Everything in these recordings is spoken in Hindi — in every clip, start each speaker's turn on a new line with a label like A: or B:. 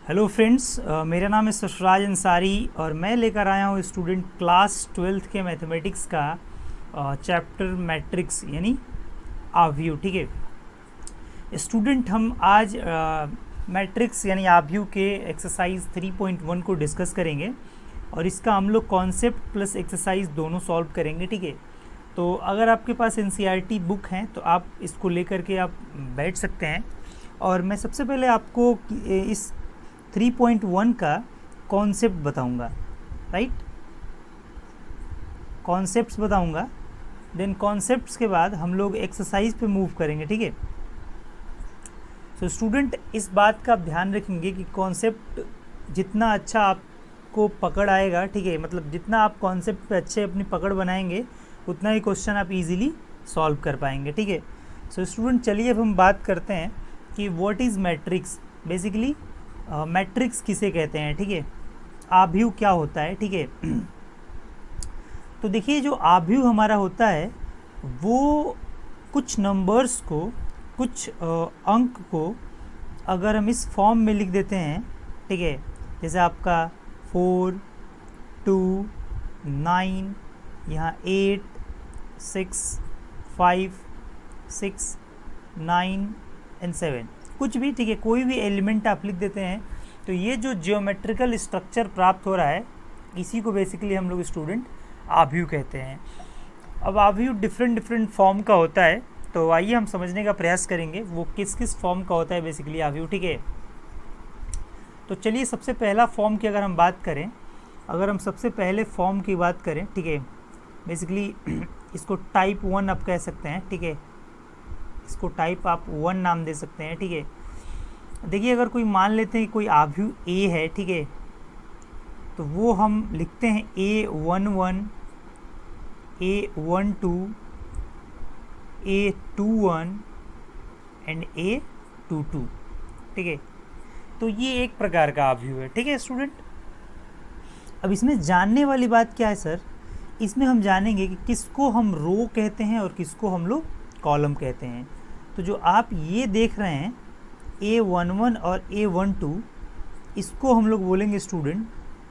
A: हेलो फ्रेंड्स, मेरा नाम है सरफराज अंसारी और मैं लेकर आया हूँ स्टूडेंट क्लास 12th के मैथमेटिक्स का चैप्टर मैट्रिक्स यानी आव्यूह। ठीक है स्टूडेंट, हम आज मैट्रिक्स यानी आव्यूह के एक्सरसाइज 3.1 को डिस्कस करेंगे और इसका हम लोग कॉन्सेप्ट प्लस एक्सरसाइज दोनों सॉल्व करेंगे। ठीक है, तो अगर आपके पास एनसीईआरटी बुक हैं तो आप इसको लेकर के आप बैठ सकते हैं। और मैं सबसे पहले आपको इस 3.1 का कॉन्सेप्ट बताऊंगा, राइट। कॉन्सेप्ट्स बताऊंगा, देन कॉन्सेप्ट्स के बाद हम लोग एक्सरसाइज पे मूव करेंगे। ठीक है, सो स्टूडेंट इस बात का आप ध्यान रखेंगे कि कॉन्सेप्ट जितना अच्छा आपको पकड़ आएगा, ठीक है, मतलब जितना आप कॉन्सेप्ट पे अच्छे अपनी पकड़ बनाएंगे उतना ही क्वेश्चन आप इजीली सॉल्व कर पाएंगे। ठीक है, सो स्टूडेंट चलिए अब हम बात करते हैं कि what is matrix. Basically matrix किसे कहते हैं, ठीक है, आव्यूह क्या होता है। ठीक है, तो देखिए जो आव्यूह हमारा होता है वो कुछ नंबर्स को, कुछ अंक को अगर हम इस फॉर्म में लिख देते हैं, ठीक है, जैसे आपका 4, 2, 9, यहाँ 8, 6, 5, 6, 9 एंड 7, कुछ भी, ठीक है, कोई भी एलिमेंट आप लिख देते हैं तो ये जो जियोमेट्रिकल स्ट्रक्चर प्राप्त हो रहा है इसी को बेसिकली हम लोग स्टूडेंट आव्यूह कहते हैं। अब आव्यूह डिफरेंट फॉर्म का होता है, तो आइए हम समझने का प्रयास करेंगे वो किस किस फॉर्म का होता है बेसिकली आव्यूह। ठीक है, तो चलिए सबसे पहला फॉर्म की अगर हम बात करें, अगर हम सबसे पहले फॉर्म की बात करें, ठीक है, बेसिकली इसको टाइप 1 आप कह सकते हैं। ठीक है, इसको टाइप आप 1 नाम दे सकते हैं। ठीक है, देखिए अगर कोई मान लेते हैं कोई आव्यूह ए है, ठीक है, तो वो हम लिखते हैं A11, A12, A21 and A22। ठीक है, तो ये एक प्रकार का आव्यूह है। ठीक है स्टूडेंट, अब इसमें जानने वाली बात क्या है सर, इसमें हम जानेंगे कि किसको हम रो कहते हैं और किसको हम लोग कॉलम कहते हैं। तो जो आप ये देख रहे हैं A11 और A12, इसको हम लोग बोलेंगे स्टूडेंट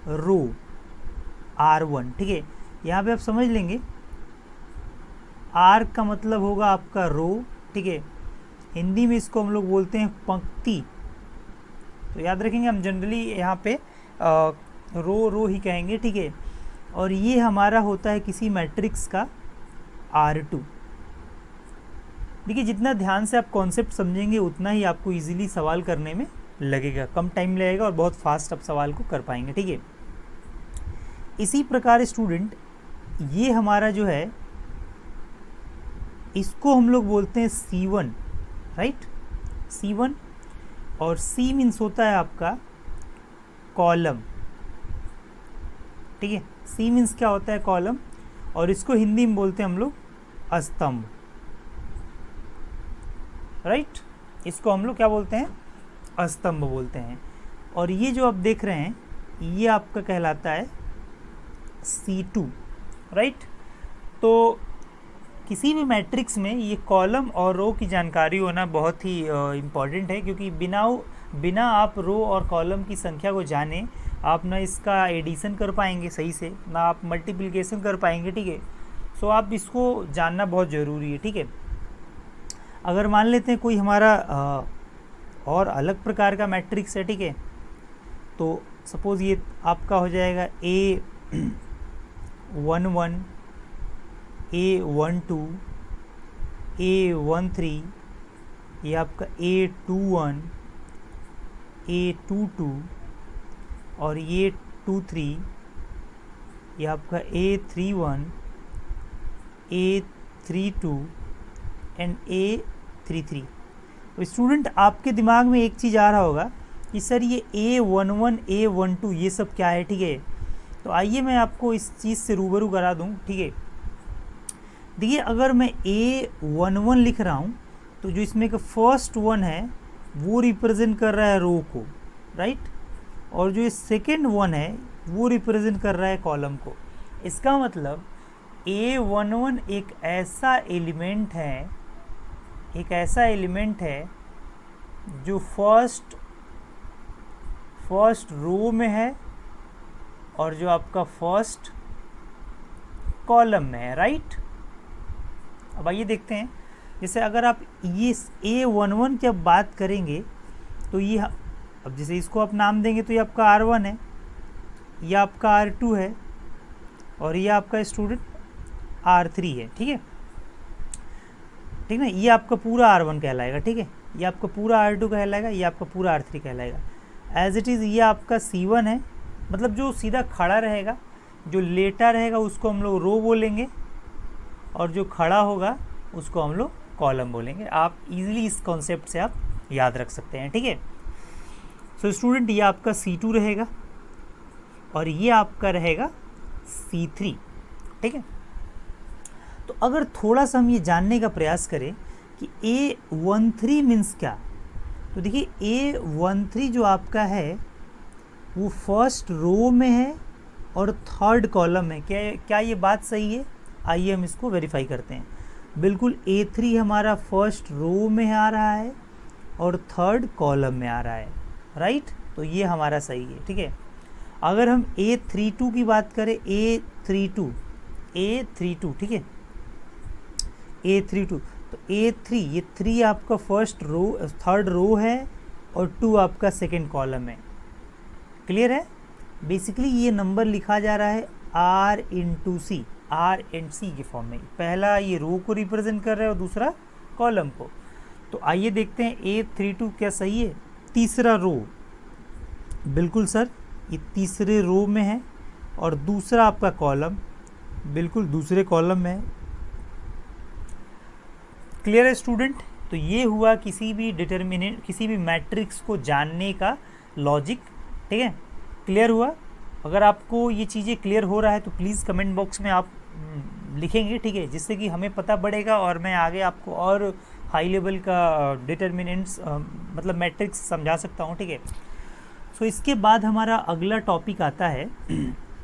A: रो, R1। ठीक है, यहाँ पे आप समझ लेंगे R का मतलब होगा आपका रो। ठीक है, हिंदी में इसको हम लोग बोलते हैं पंक्ति, तो याद रखेंगे हम जनरली यहाँ पे रो ही कहेंगे। ठीक है, और ये हमारा होता है किसी मैट्रिक्स का R2। देखिए जितना ध्यान से आप कॉन्सेप्ट समझेंगे उतना ही आपको इजीली सवाल करने में लगेगा, कम टाइम लगेगा और बहुत फास्ट आप सवाल को कर पाएंगे। ठीक है, इसी प्रकार स्टूडेंट ये हमारा जो है इसको हम लोग बोलते हैं C1, राइट, C1। और C मीन्स होता है आपका कॉलम। ठीक है, C मीन्स क्या होता है, कॉलम, और इसको हिंदी में बोलते हैं हम लोग स्तंभ, राइट, इसको हम लोग क्या बोलते हैं, स्तंभ बोलते हैं। और ये जो आप देख रहे हैं ये आपका कहलाता है C2, राइट। तो किसी भी मैट्रिक्स में ये कॉलम और रो की जानकारी होना बहुत ही इम्पॉर्टेंट है, क्योंकि बिना आप रो और कॉलम की संख्या को जाने आप ना इसका एडिशन कर पाएंगे सही से, ना आप मल्टीप्लिकेशन कर पाएंगे। ठीक है, सो आप इसको जानना बहुत ज़रूरी है। ठीक है, अगर मान लेते हैं कोई हमारा और अलग प्रकार का मैट्रिक्स है, ठीक है, तो सपोज़ ये आपका हो जाएगा A11, A12, A13, ये आपका A21, A22 और ये 23, ये आपका A31, A32 एंड A33। तो स्टूडेंट आपके दिमाग में एक चीज़ आ रहा होगा कि सर ये A11, A12 ये सब क्या है। ठीक है, तो आइए मैं आपको इस चीज़ से रूबरू करा दूं। ठीक है, देखिए अगर मैं A11 लिख रहा हूँ तो जो इसमें का फर्स्ट वन है वो रिप्रेजेंट कर रहा है रो को, राइट, और जो ये सेकेंड वन है वो रिप्रेजेंट कर रहा है कॉलम को। इसका मतलब A11 एक ऐसा एलिमेंट है जो फर्स्ट रो में है और जो आपका फर्स्ट कॉलम में है, राइट। अब आइए देखते हैं, जैसे अगर आप ये A11 की अब बात करेंगे तो ये, अब जैसे इसको आप नाम देंगे तो ये आपका R1 है, ये आपका R2 है और ये आपका स्टूडेंट R3 है, ठीक है, ठीक ना। ये आपका पूरा R1 कहलाएगा, ठीक है, ये आपका पूरा R2 कहलाएगा, ये आपका पूरा R3 कहलाएगा। एज इट इज़ ये आपका C1 है, मतलब जो सीधा खड़ा रहेगा, जो लेटा रहेगा उसको हम लोग रो बोलेंगे और जो खड़ा होगा उसको हम लोग कॉलम बोलेंगे। आप इजीली इस कॉन्सेप्ट से आप याद रख सकते हैं, ठीक है। सो स्टूडेंट ये आपका C2 रहेगा और ये आपका रहेगा C3, ठीक है। तो अगर थोड़ा सा हम ये जानने का प्रयास करें कि A13 मीन्स क्या, तो देखिए A13 जो आपका है वो फर्स्ट रो में है और थर्ड कॉलम में। क्या ये बात सही है? आइए हम इसको वेरीफाई करते हैं। बिल्कुल A3 हमारा फर्स्ट रो में आ रहा है और थर्ड कॉलम में आ रहा है, राइट। तो ये हमारा सही है, ठीक है। अगर हम A32 की बात करें, A32, ठीक है, A32, तो A3, ये 3 आपका फर्स्ट रो, थर्ड रो है और 2 आपका सेकेंड कॉलम है। क्लियर है? बेसिकली ये नंबर लिखा जा रहा है R into C, R and C के फॉर्म में। पहला ये रो को रिप्रेजेंट कर रहा है और दूसरा कॉलम को। तो आइए देखते हैं A32 क्या सही है। तीसरा रो, बिल्कुल सर, ये तीसरे रो में है और दूसरा आपका कॉलम बिल्कुल दूसरे कॉलम में है। क्लियर है स्टूडेंट? तो ये हुआ किसी भी डिटर्मिनेंट, किसी भी मैट्रिक्स को जानने का लॉजिक, ठीक है। क्लियर हुआ? अगर आपको ये चीज़ें क्लियर हो रहा है तो प्लीज़ कमेंट बॉक्स में आप लिखेंगे, ठीक है, जिससे कि हमें पता बढ़ेगा और मैं आगे आपको और हाई लेवल का डिटर्मिनेंट्स मतलब मैट्रिक्स समझा सकता हूँ, ठीक है। सो इसके बाद हमारा अगला टॉपिक आता है,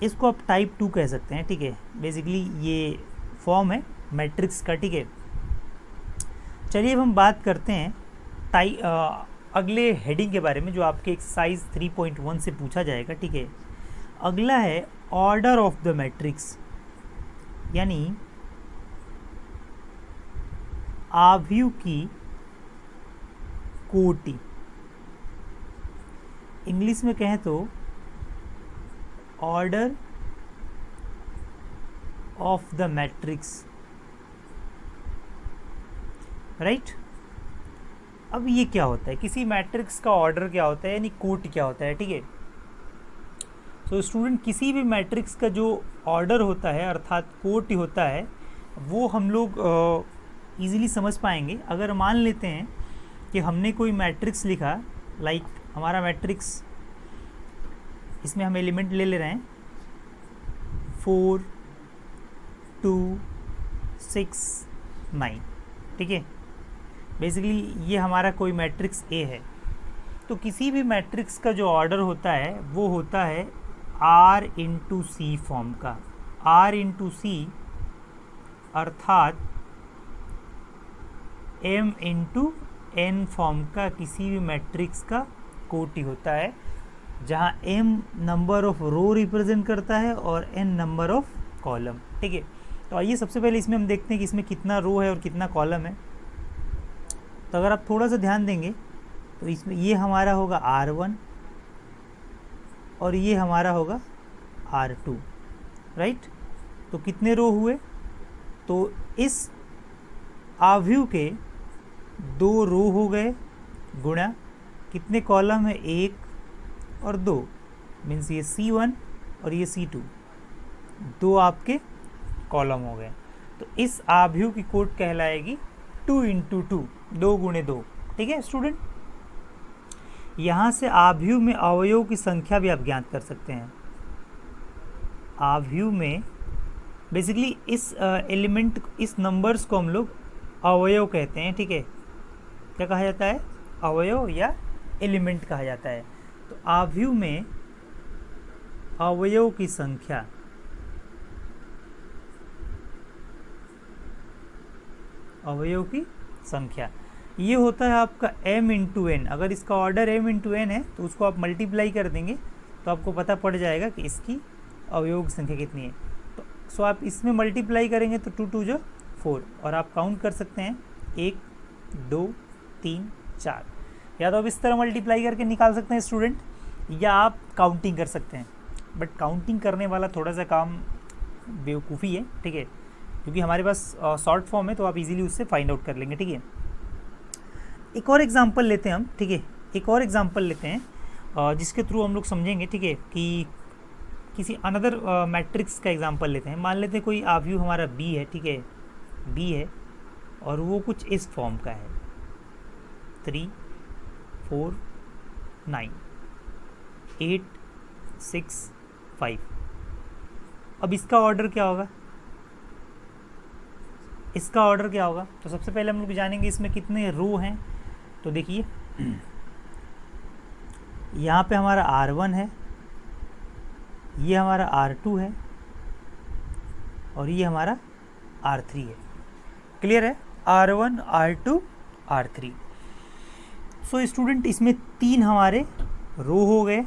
A: इसको आप टाइप 2 कह सकते हैं, ठीक है। बेसिकली ये फॉर्म है मैट्रिक्स का, ठीक है। चलिए अब हम बात करते हैं अगले हेडिंग के बारे में, जो आपके एक्सरसाइज 3.1 से पूछा जाएगा, ठीक है। अगला है ऑर्डर ऑफ द मैट्रिक्स, यानी आव्यूह की कोटि। इंग्लिश में कहें तो order of the matrix, right. अब ये क्या होता है, किसी मैट्रिक्स का ऑर्डर क्या होता है, यानी कोटि क्या होता है, ठीक है। तो स्टूडेंट किसी भी मैट्रिक्स का जो ऑर्डर होता है अर्थात कोटि होता है, वो हम लोग इजीली समझ पाएंगे अगर मान लेते हैं कि हमने कोई मैट्रिक्स लिखा, लाइक हमारा मैट्रिक्स, इसमें हम एलिमेंट ले रहे हैं 4, 2, 6, 9, ठीक है। बेसिकली ये हमारा कोई मैट्रिक्स ए है। तो किसी भी मैट्रिक्स का जो ऑर्डर होता है वो होता है R इंटू सी फॉर्म का। R इंटू सी अर्थात M इंटू N फॉर्म का किसी भी मैट्रिक्स का कोटि होता है, जहाँ M number of row represent करता है और N नंबर ऑफ कॉलम, ठीक है। तो आइए सबसे पहले इसमें हम देखते हैं कि इसमें कितना रो है और कितना कॉलम है। तो अगर आप थोड़ा सा ध्यान देंगे तो इसमें ये हमारा होगा R1 और ये हमारा होगा R2, राइट। तो कितने रो हुए? तो इस आव्यूह के 2 रो हो गए, गुणा कितने कॉलम है, 1 और 2, मीन्स ये C1 और ये C2, 2 आपके कॉलम हो गए। तो इस आव्यूह की कोट कहलाएगी 2 इंटू 2, 2 गुणे 2, ठीक है स्टूडेंट। यहाँ से आव्यूह में अवयव की संख्या भी आप ज्ञात कर सकते हैं। आव्यूह में बेसिकली इस एलिमेंट, इस नंबर्स को हम लोग अवयव कहते हैं, ठीक है। क्या कहा जाता है? अवयव या एलिमेंट कहा जाता है। तो आव्यूह में अवयव की संख्या, अवयव की संख्या, ये होता है आपका m इंटू एन। अगर इसका ऑर्डर m इंटू एन है तो उसको आप मल्टीप्लाई कर देंगे तो आपको पता पड़ जाएगा कि इसकी अवयोग संख्या कितनी है। तो सो आप इसमें मल्टीप्लाई करेंगे तो 2 2 जो 4, और आप काउंट कर सकते हैं 1 2 3 4। या तो आप इस तरह मल्टीप्लाई करके निकाल सकते हैं स्टूडेंट, या आप काउंटिंग कर सकते हैं। बट काउंटिंग करने वाला थोड़ा सा काम बेवकूफ़ी है, ठीक है, क्योंकि हमारे पास शॉर्ट फॉर्म है तो आप इजीली उससे फाइंड आउट कर लेंगे, ठीक है। एक और एग्जांपल लेते हैं हम, ठीक है, एक और एग्जांपल लेते हैं जिसके थ्रू हम लोग समझेंगे, ठीक है, कि किसी अनदर मैट्रिक्स का एग्जांपल लेते हैं। मान लेते हैं कोई आव्यूह हमारा बी है, ठीक है, बी है और वो कुछ इस फॉर्म का है 3 4 9 8 6 5। अब इसका ऑर्डर क्या होगा, इसका ऑर्डर क्या होगा? तो सबसे पहले हम लोग जानेंगे इसमें कितने रो हैं। तो देखिए यहाँ पे हमारा R1 है, ये हमारा R2 है और ये हमारा R3 है। क्लियर है? R1 R2 R3। So student इसमें 3 हमारे रो हो गए।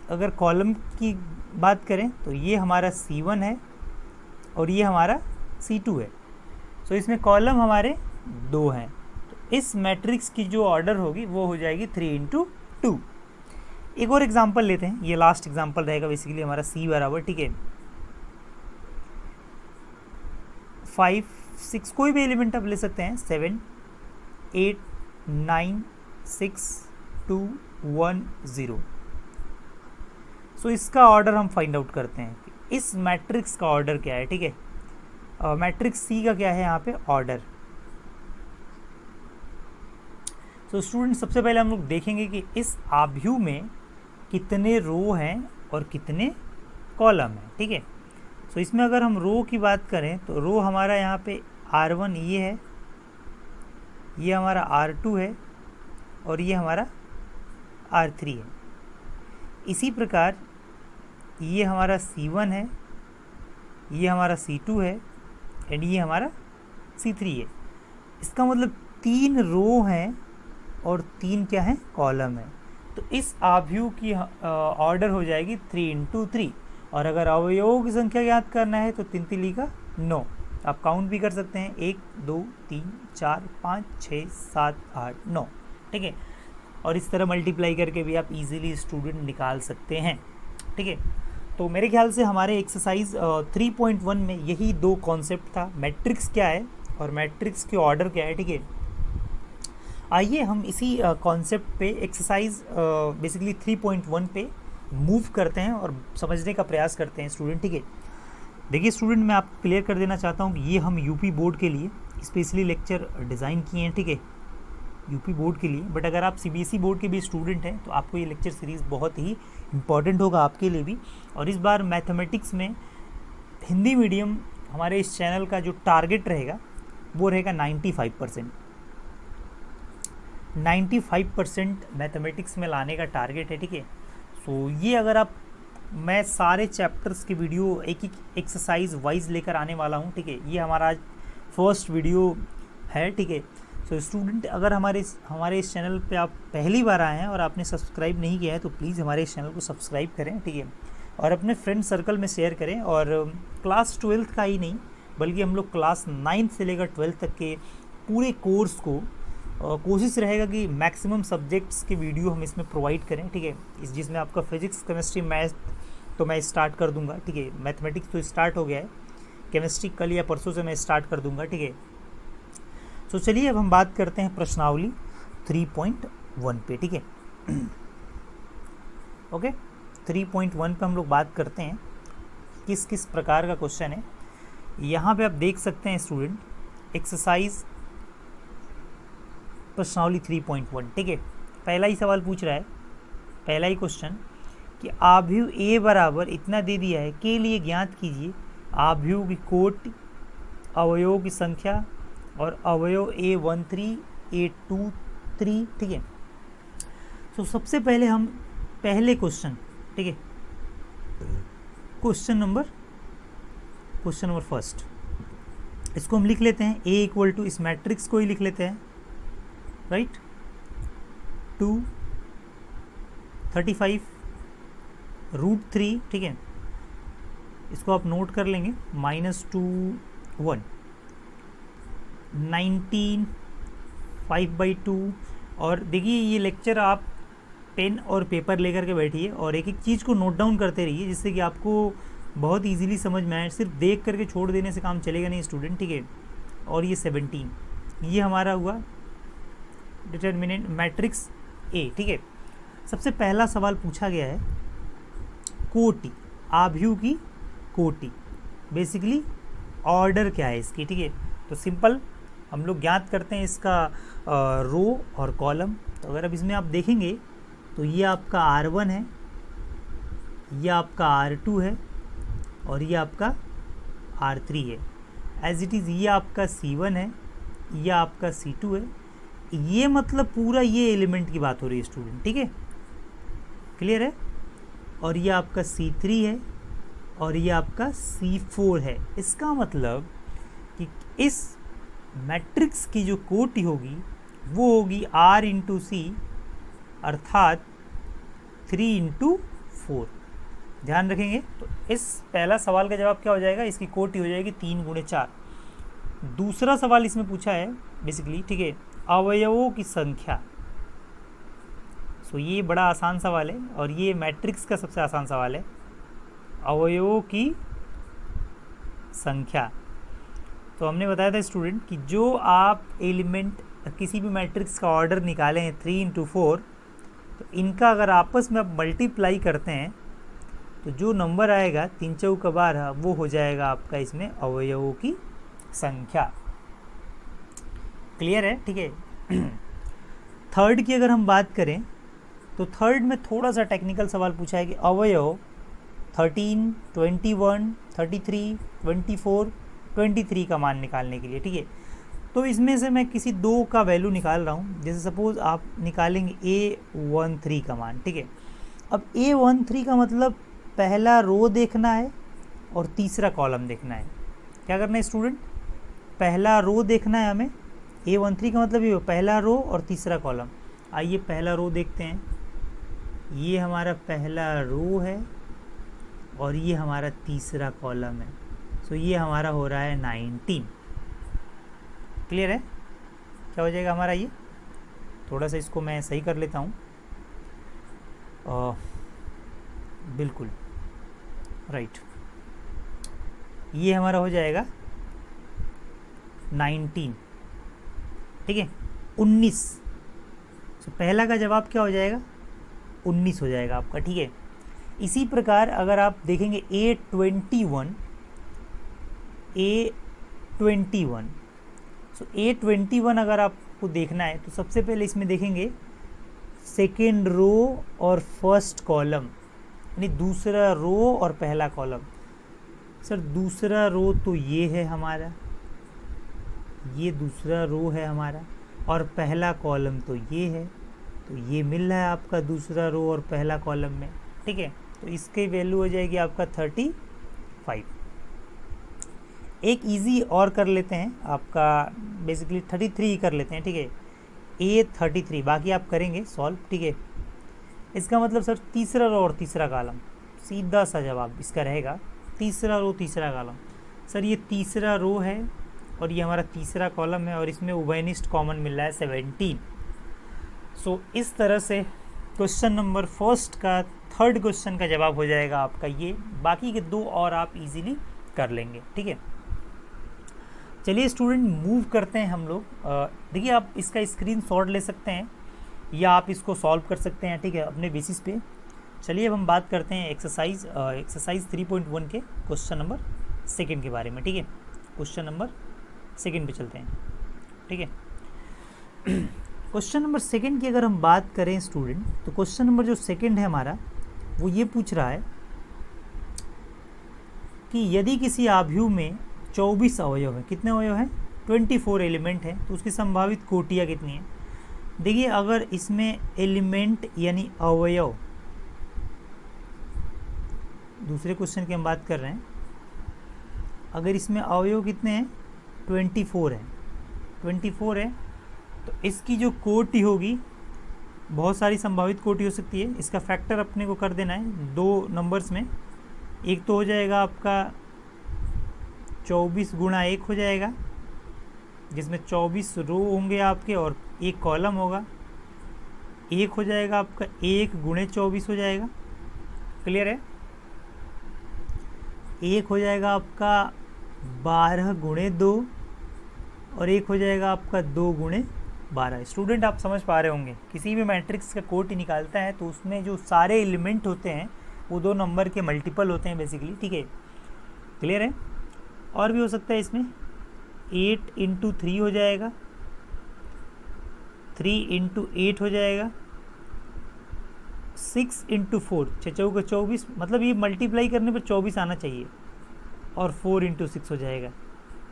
A: अगर कॉलम की बात करें तो ये हमारा C1 है और ये हमारा C2 है। सो इसमें कॉलम हमारे 2 हैं। तो इस मैट्रिक्स की जो ऑर्डर होगी वो हो जाएगी 3 इंटू 2। एक और एग्जांपल लेते हैं, ये लास्ट एग्जांपल रहेगा बेसिकली हमारा C बराबर, ठीक है, 5 6 कोई भी एलिमेंट आप ले सकते हैं, 7 8 9 6 2 1 0। सो इसका ऑर्डर हम फाइंड आउट करते हैं कि इस मैट्रिक्स का ऑर्डर क्या है, ठीक है। मैट्रिक्स C का क्या है यहाँ पे ऑर्डर। तो स्टूडेंट सबसे पहले हम लोग देखेंगे कि इस आव्यूह में कितने रो हैं और कितने कॉलम हैं, ठीक है। सो इसमें अगर हम रो की बात करें तो रो हमारा यहाँ पे R1 ये है, ये हमारा R2 है और ये हमारा R3 है। इसी प्रकार ये हमारा C1 है, ये हमारा C2 है एंड ये हमारा C3 है। इसका मतलब 3 रो हैं और 3 क्या है, कॉलम है। तो इस आव्यूह की ऑर्डर हो जाएगी 3 इंटू 3। और अगर अवयवों की संख्या याद करना है तो 3 3 का 9। आप काउंट भी कर सकते हैं 1 2 3 4 5 6 7 8 9, ठीक है। और इस तरह मल्टीप्लाई करके भी आप इजीली स्टूडेंट निकाल सकते हैं, ठीक है। तो मेरे ख्याल से हमारे एक्सरसाइज 3.1 में यही 2 कॉन्सेप्ट था, मैट्रिक्स क्या है और मैट्रिक्स के ऑर्डर क्या है, ठीक है। आइए हम इसी कॉन्सेप्ट पे एक्सरसाइज बेसिकली 3.1 पे मूव करते हैं और समझने का प्रयास करते हैं स्टूडेंट, ठीक है। देखिए स्टूडेंट, मैं आपको क्लियर कर देना चाहता हूँ कि ये हम यूपी बोर्ड के लिए स्पेशली लेक्चर डिज़ाइन किए हैं, ठीक है, यूपी बोर्ड के लिए। बट अगर आप सीबीएसई बोर्ड के भी स्टूडेंट हैं तो आपको ये लेक्चर सीरीज़ बहुत ही इम्पॉर्टेंट होगा आपके लिए भी। और इस बार मैथमेटिक्स में हिंदी मीडियम हमारे इस चैनल का जो टारगेट रहेगा वो रहेगा 95%। 95% मैथमेटिक्स में लाने का टारगेट है, ठीक है। सो ये अगर आप, मैं सारे चैप्टर्स की वीडियो एक एक एक्सरसाइज वाइज लेकर आने वाला हूँ, ठीक है। ये हमारा आज फर्स्ट वीडियो है, ठीक है। सो स्टूडेंट, अगर हमारे इस चैनल पे आप पहली बार आए हैं और आपने सब्सक्राइब नहीं किया है तो प्लीज़ हमारे इस चैनल को सब्सक्राइब करें, ठीक है, और अपने फ्रेंड सर्कल में शेयर करें। और क्लास 12th का ही नहीं बल्कि हम लोग क्लास 9th से लेकर 12th तक के पूरे कोर्स को कोशिश रहेगा कि मैक्सिमम सब्जेक्ट्स के वीडियो हम इसमें प्रोवाइड करें, ठीक है। जिसमें आपका फिजिक्स केमिस्ट्री मैथ तो मैं स्टार्ट कर दूंगा, ठीक है। मैथमेटिक्स तो स्टार्ट हो गया है, केमिस्ट्री कल या परसों से मैं स्टार्ट कर दूंगा, ठीक है। तो चलिए अब हम बात करते हैं प्रश्नावली 3.1 पे, ठीक है। ओके, 3.1 पे हम लोग बात करते हैं किस किस प्रकार का क्वेश्चन है। यहाँ पे आप देख सकते हैं स्टूडेंट एक्सरसाइज प्रश्नावली 3.1, ठीक है। पहला ही सवाल पूछ रहा है, पहला ही क्वेश्चन कि आव्यूह ए बराबर इतना दे दिया है के लिए ज्ञात कीजिए आव्यूह की कोटि, अवयवों की संख्या और अवयव A13 A23, ठीक है। तो सबसे पहले हम पहले क्वेश्चन, ठीक है, क्वेश्चन नंबर फर्स्ट, इसको हम लिख लेते हैं A इक्वल टू, इस मैट्रिक्स को ही लिख लेते हैं राइट, 2, 35, √3, ठीक है, इसको आप नोट कर लेंगे, -2, 1, 19, 5/2। और देखिए ये लेक्चर आप पेन और पेपर लेकर के बैठिए और एक एक चीज़ को नोट डाउन करते रहिए, जिससे कि आपको बहुत इजीली समझ में आए। सिर्फ देख करके छोड़ देने से काम चलेगा नहीं स्टूडेंट, ठीक है। और ये 17 ये हमारा हुआ डिटर्मिनेंट मैट्रिक्स ए, ठीक है। सबसे पहला सवाल पूछा गया है कोटि, आभ्यू की कोटि, बेसिकली ऑर्डर क्या है इसकी, ठीक है। तो सिंपल हम लोग ज्ञात करते हैं इसका रो और कॉलम। तो अगर अब इसमें आप देखेंगे तो ये आपका R1 है, ये आपका R2 है और ये आपका R3 है। एज इट इज़ ये आपका C1 है, ये आपका C2 है। ये मतलब पूरा ये एलिमेंट की बात हो रही है स्टूडेंट, ठीक है, क्लियर है। और ये आपका C3 है और ये आपका C4 है। इसका मतलब कि इस मैट्रिक्स की जो कोटि होगी वो होगी R × C, अर्थात 3 × 4। ध्यान रखेंगे। तो इस पहला सवाल का जवाब क्या हो जाएगा, इसकी कोटि हो जाएगी 3 × 4। दूसरा सवाल इसमें पूछा है बेसिकली, ठीक है, अवयवों की संख्या। सो ये बड़ा आसान सवाल है और ये मैट्रिक्स का सबसे आसान सवाल है, अवयवों की संख्या। तो हमने बताया था स्टूडेंट कि जो आप एलिमेंट किसी भी मैट्रिक्स का ऑर्डर निकाले हैं 3 × 4, तो इनका अगर आपस में आप मल्टीप्लाई करते हैं तो जो नंबर आएगा 3 × 12 वो हो जाएगा आपका इसमें अवयवों की संख्या। क्लियर है, ठीक है। थर्ड की अगर हम बात करें तो थर्ड में थोड़ा सा टेक्निकल सवाल पूछा है कि अवयव 13, 21, 33, 24, 23 का मान निकालने के लिए, ठीक है। तो इसमें से मैं किसी दो का वैल्यू निकाल रहा हूँ। जैसे सपोज़ आप निकालेंगे A13 का मान, ठीक है। अब A13 का मतलब पहला रो देखना है और तीसरा कॉलम देखना है। क्या करना है स्टूडेंट, पहला रो देखना है हमें। A13 का मतलब ये पहला रो और तीसरा कॉलम। आइए पहला रो देखते हैं। ये हमारा पहला रो है और ये हमारा तीसरा कॉलम है। सो ये हमारा हो रहा है 19। क्लियर है, क्या हो जाएगा हमारा ये। थोड़ा सा इसको मैं सही कर लेता हूँ। बिल्कुल राइट, ये हमारा हो जाएगा 19, ठीक है, 19। तो पहला का जवाब क्या हो जाएगा, 19 हो जाएगा आपका, ठीक है। इसी प्रकार अगर आप देखेंगे A21, सो A21 अगर आपको देखना है तो सबसे पहले इसमें देखेंगे सेकेंड रो और फर्स्ट कॉलम, यानी दूसरा रो और पहला कॉलम। सर दूसरा रो तो ये है हमारा, ये दूसरा रो है हमारा, और पहला कॉलम तो ये है। तो ये मिल रहा है आपका दूसरा रो और पहला कॉलम में, ठीक है। तो इसकी वैल्यू हो जाएगी आपका 35। एक इजी और कर लेते हैं, आपका बेसिकली 33 कर लेते हैं, ठीक है। A33 बाकी आप करेंगे सॉल्व, ठीक है। इसका मतलब सर तीसरा रो और तीसरा कॉलम, सीधा सा जवाब इसका रहेगा तीसरा रो तीसरा कॉलम। सर ये तीसरा रो है और ये हमारा तीसरा कॉलम है और इसमें उभयनिष्ठ कॉमन मिल रहा है 17। सो इस तरह से क्वेश्चन नंबर फर्स्ट का थर्ड क्वेश्चन का जवाब हो जाएगा आपका ये। बाकी के दो और आप इजीली कर लेंगे, ठीक है। चलिए स्टूडेंट मूव करते हैं हम लोग। देखिए आप इसका स्क्रीनशॉट ले सकते हैं या आप इसको सॉल्व कर सकते हैं, ठीक है, अपने बेसिस पे। चलिए अब हम बात करते हैं एक्सरसाइज 3.1 के क्वेश्चन नंबर सेकंड के बारे में, ठीक है। क्वेश्चन नंबर सेकंड पे चलते हैं, ठीक है। क्वेश्चन नंबर सेकंड की अगर हम बात करें स्टूडेंट, तो क्वेश्चन नंबर जो सेकंड है हमारा वो ये पूछ रहा है कि यदि किसी आभ्यू में 24 अवयव है, कितने अवयव हैं, 24 एलिमेंट है, तो उसकी संभावित कोटियाँ कितनी है। देखिए अगर इसमें एलिमेंट यानी अवयव, दूसरे क्वेश्चन की हम बात कर रहे हैं, अगर इसमें अवयव कितने हैं 24 है, 24 है, तो इसकी जो कोटि होगी, बहुत सारी संभावित कोटि हो सकती है, इसका फैक्टर अपने को कर देना है दो नंबर्स में। एक तो हो जाएगा आपका 24 गुणा 1 हो जाएगा, जिसमें 24 रो होंगे आपके और एक कॉलम होगा। एक हो जाएगा आपका 1 गुणे 24 हो जाएगा, क्लियर है। एक हो जाएगा आपका 12 गुणे 2 और एक हो जाएगा आपका 2 गुणे 12। स्टूडेंट आप समझ पा रहे होंगे, किसी भी मैट्रिक्स का कोटि निकालता है तो उसमें जो सारे एलिमेंट होते हैं वो दो नंबर के मल्टीपल होते हैं बेसिकली, ठीक है, क्लियर है। और भी हो सकता है इसमें 8 इंटू 3 हो जाएगा, 3 इंटू 8 हो जाएगा, 6 इंटू 4 चौका 24, मतलब ये मल्टीप्लाई करने पर 24 आना चाहिए, और 4 इंटू 6 हो जाएगा।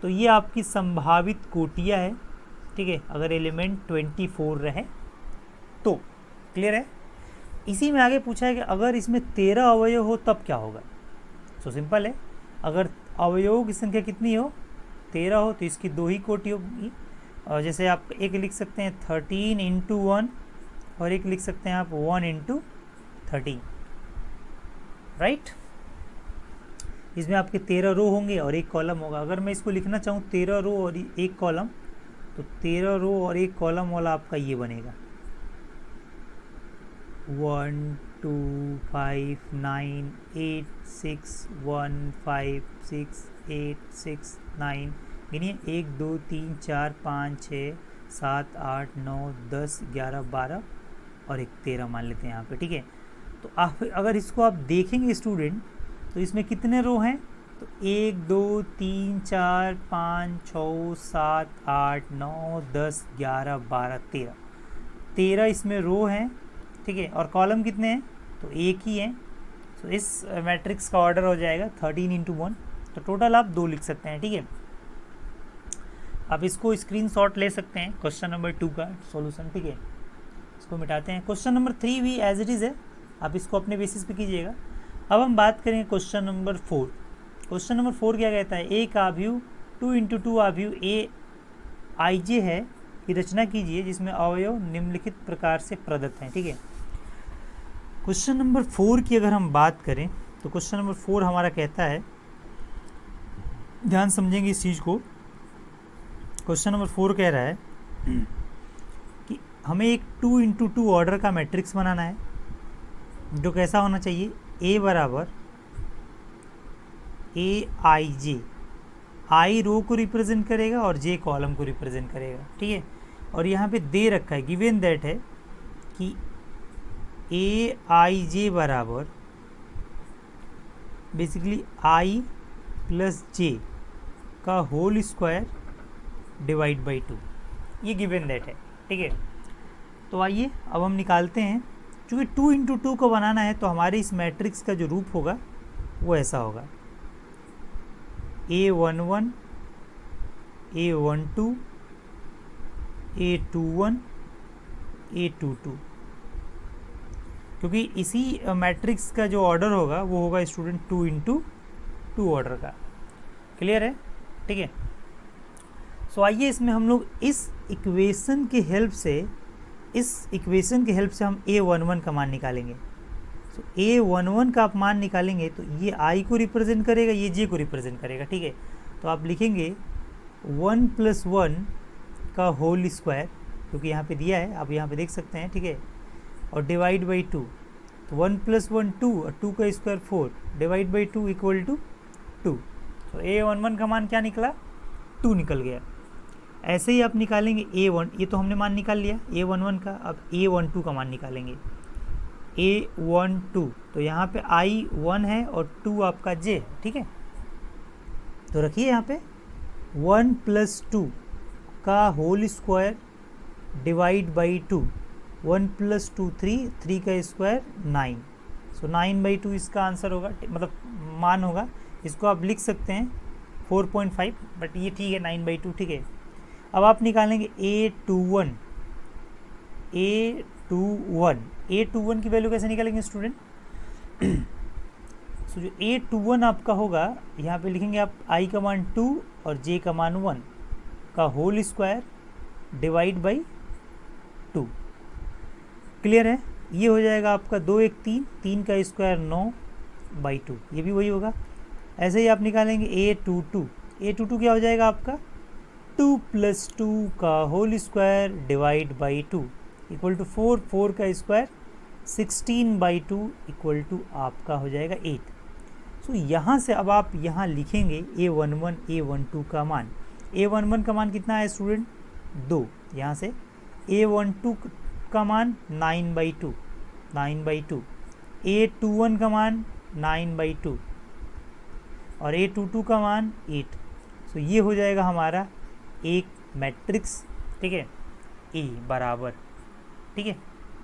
A: तो ये आपकी संभावित कोटियाँ है, ठीक है, अगर एलिमेंट 24 रहे तो, क्लियर है। इसी में आगे पूछा है कि अगर इसमें 13 अवयव हो तब क्या होगा। सो सिंपल है, अगर अवयवों की संख्या कितनी हो, 13 हो, तो इसकी दो ही कोटि होगी। और जैसे आप एक लिख सकते हैं 13 इंटू 1 और एक लिख सकते हैं आप 1 इंटू 13, राइट। इसमें आपके 13 रो होंगे और एक कॉलम होगा। अगर मैं इसको लिखना चाहूँ 13 रो और एक कॉलम, तो 13 रो और एक कॉलम वाला आपका ये बनेगा 1 2 5 9 8 6 1 5 6 8 6 9, गिनिए 1 2 3 4 5 6 7 8 9 10 11 12 और एक 13 मान लेते हैं यहाँ पे, ठीक है। तो आप अगर इसको आप देखेंगे स्टूडेंट, तो इसमें कितने रो हैं, तो 1 2 3 4 5 6 7 8 9 10 11 12 13, 13 इसमें रो हैं, ठीक है। और कॉलम कितने हैं, तो एक ही है। तो इस मैट्रिक्स का ऑर्डर हो जाएगा 13 इंटू 1, तो टोटल आप 2 लिख सकते हैं, ठीक है। आप इसको स्क्रीनशॉट ले सकते हैं क्वेश्चन नंबर 2 का सॉल्यूशन, ठीक है। इसको मिटाते हैं। क्वेश्चन नंबर 3 भी एज इट इज़ है, आप इसको अपने बेसिस पे कीजिएगा। अब हम बात करेंगे क्वेश्चन नंबर 4। क्वेश्चन नंबर 4 क्या कहता है, एक आव्यूह 2 इंटू 2 आव्यूह ए आई जे है की रचना कीजिए जिसमें अवयव निम्नलिखित प्रकार से प्रदत्त हैं, ठीक है। क्वेश्चन नंबर 4 की अगर हम बात करें तो क्वेश्चन नंबर 4 हमारा कहता है, ध्यान समझेंगे इस चीज़ को। क्वेश्चन नंबर 4 कह रहा है कि हमें एक 2 इंटू 2 ऑर्डर का मैट्रिक्स बनाना है, जो कैसा होना चाहिए, ए बराबर ए आई जे, आई रो को रिप्रेजेंट करेगा और जे कॉलम को रिप्रेजेंट करेगा, ठीक है। और यहाँ पे दे रखा है, गिवन दैट है कि ए आई जे बराबर बेसिकली आई प्लस जे का होल स्क्वायर डिवाइड बाई 2, ये गिवन दैट है, ठीक है। तो आइए अब हम निकालते हैं। चूँकि 2 इंटू 2 को बनाना है तो हमारे इस मैट्रिक्स का जो रूप होगा वो ऐसा होगा, A11 A12 A21 A22, क्योंकि इसी मैट्रिक्स का जो ऑर्डर होगा वो होगा स्टूडेंट 2 इंटू 2 ऑर्डर का, क्लियर है, ठीक है। सो आइए इसमें हम लोग इस इक्वेशन की हेल्प से हम A11 का मान निकालेंगे। सो A11 का आप मान निकालेंगे तो ये I को रिप्रेजेंट करेगा, ये J को रिप्रेजेंट करेगा, ठीक है। तो आप लिखेंगे 1 + 1 का होल स्क्वायर, क्योंकि यहाँ पे दिया है, आप यहाँ पे देख सकते हैं, ठीक है, और डिवाइड बाई 2, तो 1 + 1 2 और 2 का square 4 divide by 2 equal to 2। तो A11 का मान क्या निकला, 2 निकल गया। ऐसे ही आप निकालेंगे A1, ये तो हमने मान निकाल लिया A11 का, अब A12 का मान निकालेंगे A12, तो यहाँ पे I 1 है और 2 आपका J है, ठीक है। तो रखिए यहाँ पे 1 + 2 का होल स्क्वायर डिवाइड बाई 2, 1 + 2 3, 3 का स्क्वायर 9, सो 9/2 इसका आंसर होगा, मतलब मान होगा। इसको आप लिख सकते हैं 4.5, बट ये ठीक है 9/2, ठीक है। अब आप निकालेंगे A21 की वैल्यू कैसे निकालेंगे स्टूडेंट, सो जो A21 आपका होगा, यहाँ पे लिखेंगे आप I का मान 2 और J का मान 1 का whole square divide by 2। Clear है? ये हो जाएगा आपका 2 1 3, 3 का स्क्वायर 9/2, ये भी वही होगा। ऐसे ही आप निकालेंगे A22, A22 क्या हो जाएगा आपका 2 + 2 का whole square divide by 2 equal to 4, 4 का स्क्वायर 16/2 इक्वल टू आपका हो जाएगा 8। सो यहाँ से अब आप यहाँ लिखेंगे A11 A12 का मान। A11 का मान कितना है स्टूडेंट 2, यहाँ से A12 का मान 9/2, 9/2, A21 का मान 9/2 और A22 का मान 8। सो ये हो जाएगा हमारा एक मैट्रिक्स, ठीक है, A बराबर, ठीक है,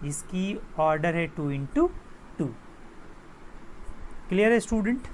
A: जिसकी ऑर्डर है 2 × 2। क्लियर है स्टूडेंट?